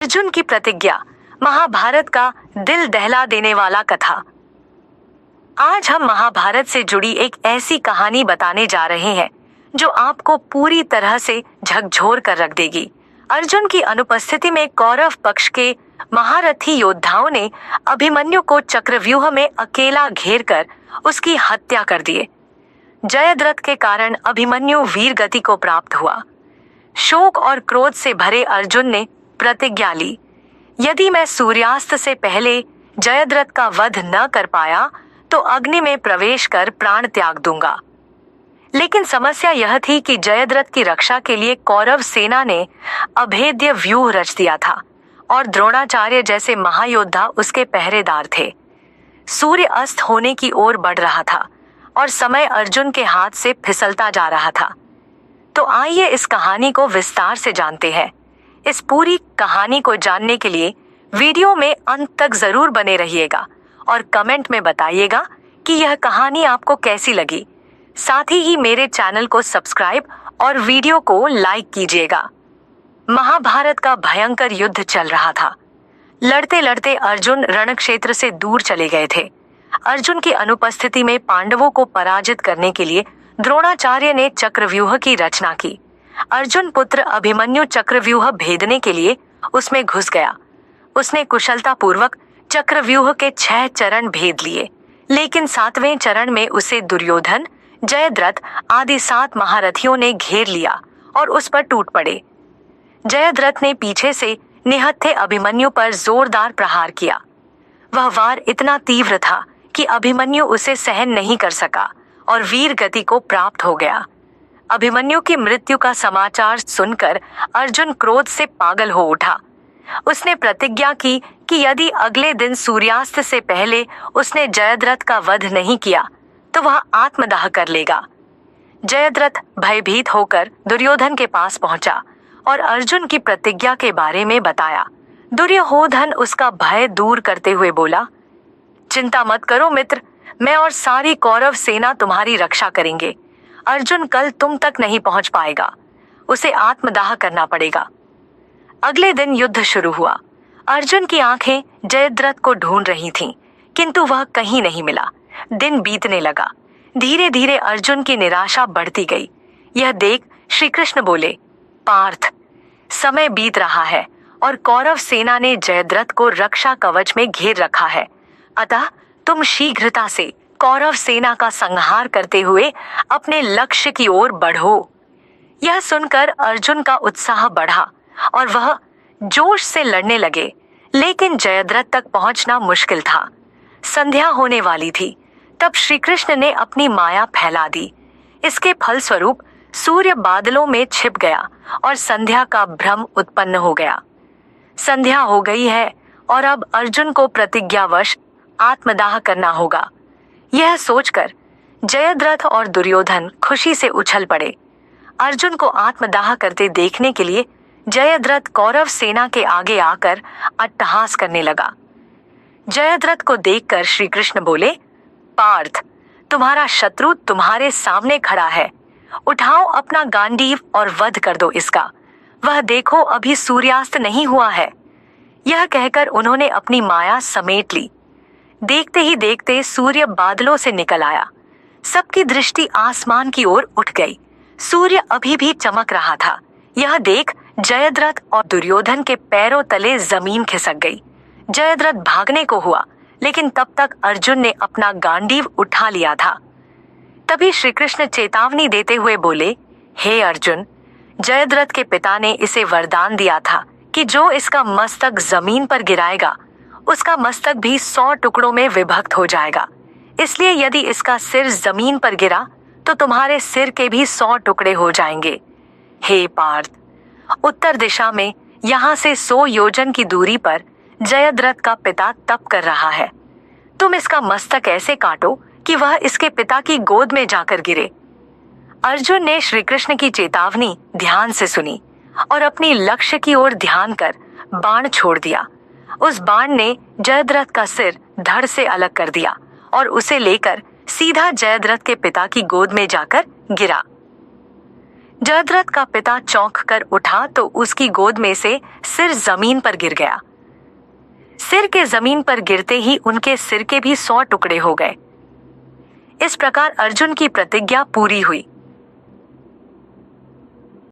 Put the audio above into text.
अर्जुन की प्रतिज्ञा, महाभारत का दिल दहला देने वाला कथा। आज हम महाभारत से जुड़ी एक ऐसी कहानी बताने जा रहे हैं जो आपको पूरी तरह से झकझोर कर रख देगी। अर्जुन की अनुपस्थिति में कौरव पक्ष के महारथी योद्धाओं ने अभिमन्यु को चक्रव्यूह में अकेला घेर कर उसकी हत्या कर दिए। जयद्रथ के कारण अभिमन्यु वीर गति को प्राप्त हुआ। शोक और क्रोध से भरे अर्जुन ने प्रतिज्ञा ली, यदि मैं सूर्यास्त से पहले जयद्रथ का वध न कर पाया तो अग्नि में प्रवेश कर प्राण त्याग दूंगा। लेकिन समस्या यह थी कि जयद्रथ की रक्षा के लिए कौरव सेना ने अभेद्य व्यूह रच दिया था और द्रोणाचार्य जैसे महायोद्धा उसके पहरेदार थे। सूर्य अस्त होने की ओर बढ़ रहा था और समय अर्जुन के हाथ से फिसलता जा रहा था। तो आइए इस कहानी को विस्तार से जानते हैं। इस पूरी कहानी को जानने के लिए वीडियो में अंत तक जरूर बने रहिएगा और कमेंट में बताइएगा कि यह कहानी आपको कैसी लगी। साथ ही मेरे चैनल को सब्सक्राइब और वीडियो को लाइक कीजिएगा। महाभारत का भयंकर युद्ध चल रहा था। लड़ते लड़ते अर्जुन रणक्षेत्र से दूर चले गए थे। अर्जुन की अनुपस्थिति में पांडवों को पराजित करने के लिए द्रोणाचार्य ने चक्रव्यूह की रचना की। अर्जुन पुत्र अभिमन्यु चक्रव्यूह भेदने के लिए उसमें घुस गया। उसने कुशलता पूर्वक चक्रव्यूह के 6 चरण भेद लिए, लेकिन 7वें चरण में उसे दुर्योधन, जयद्रथ आदि 7 महारथियों ने घेर लिया और उस पर टूट पड़े। जयद्रथ ने पीछे से निहत्थे अभिमन्यु पर जोरदार प्रहार किया। वह वार इतना तीव्र था कि अभिमन्यु उसे सहन नहीं कर सका और वीर गति को प्राप्त हो गया। अभिमन्यु की मृत्यु का समाचार सुनकर अर्जुन क्रोध से पागल हो उठा। उसने प्रतिज्ञा की कि यदि अगले दिन सूर्यास्त से पहले उसने जयद्रथ का वध नहीं किया तो वह आत्मदाह कर लेगा। जयद्रथ भयभीत होकर दुर्योधन के पास पहुंचा और अर्जुन की प्रतिज्ञा के बारे में बताया। दुर्योधन उसका भय दूर करते हुए बोला, चिंता मत करो मित्र, मैं और सारी कौरव सेना तुम्हारी रक्षा करेंगे। अर्जुन कल तुम तक नहीं पहुंच पाएगा, उसे आत्मदाह करना पड़ेगा। अगले दिन युद्ध शुरू हुआ। अर्जुन की आंखें जयद्रथ को ढूंढ रही थीं, किंतु वह कहीं नहीं मिला। दिन बीतने लगा। धीरे धीरे अर्जुन की निराशा बढ़ती गई। यह देख श्री कृष्ण बोले, पार्थ, समय बीत रहा है और कौरव सेना ने जयद्रथ को रक्षा कवच में घेर रखा है। अतः तुम शीघ्रता से कौरव सेना का संहार करते हुए अपने लक्ष्य की ओर बढ़ो। यह सुनकर अर्जुन का उत्साह बढ़ा और वह जोश से लड़ने लगे, लेकिन जयद्रथ तक पहुंचना मुश्किल था। संध्या होने वाली थी। तब श्री कृष्ण ने अपनी माया फैला दी। इसके फलस्वरूप सूर्य बादलों में छिप गया और संध्या का भ्रम उत्पन्न हो गया। संध्या हो गई है और अब अर्जुन को प्रतिज्ञावश आत्मदाह करना होगा। यह सोचकर जयद्रथ और दुर्योधन खुशी से उछल पड़े। अर्जुन को आत्मदाह करते देखने के लिए जयद्रथ कौरव सेना के आगे आकर अट्टहास करने लगा। जयद्रथ को देखकर श्री कृष्ण बोले, पार्थ, तुम्हारा शत्रु तुम्हारे सामने खड़ा है। उठाओ अपना गांडीव और वध कर दो इसका। वह देखो अभी सूर्यास्त नहीं हुआ है। यह कहकर उन्होंने अपनी माया समेट ली। देखते ही देखते सूर्य बादलों से निकल आया। सबकी दृष्टि आसमान की ओर उठ गई। सूर्य अभी भी चमक रहा था। यह देख जयद्रथ और दुर्योधन के पैरों तले जमीन खिसक गई। जयद्रथ भागने को हुआ, लेकिन तब तक अर्जुन ने अपना गांडीव उठा लिया था। तभी श्री कृष्ण चेतावनी देते हुए बोले, हे अर्जुन, जयद्रथ के पिता ने इसे वरदान दिया था कि जो इसका मस्तक जमीन पर गिराएगा उसका मस्तक भी 100 टुकड़ों में विभक्त हो जाएगा। इसलिए यदि इसका सिर जमीन पर गिरा तो तुम्हारे सिर के भी 100 टुकड़े हो जाएंगे। हे पार्थ, उत्तर दिशा में यहाँ से 100 योजन की दूरी पर जयद्रथ का पिता तप कर रहा है। तुम इसका मस्तक ऐसे काटो कि वह इसके पिता की गोद में जाकर गिरे। अर्जुन ने श्री कृष्ण की चेतावनी ध्यान से सुनी और अपनी लक्ष्य की ओर ध्यान कर बाण छोड़ दिया। उस बाण ने जयद्रथ का सिर धड़ से अलग कर दिया और उसे लेकर सीधा जयद्रथ के पिता की गोद में जाकर गिरा। जयद्रथ का पिता चौंक कर उठा तो उसकी गोद में से सिर जमीन पर गिर गया। सिर के जमीन पर गिरते ही उनके सिर के भी 100 टुकड़े हो गए। इस प्रकार अर्जुन की प्रतिज्ञा पूरी हुई।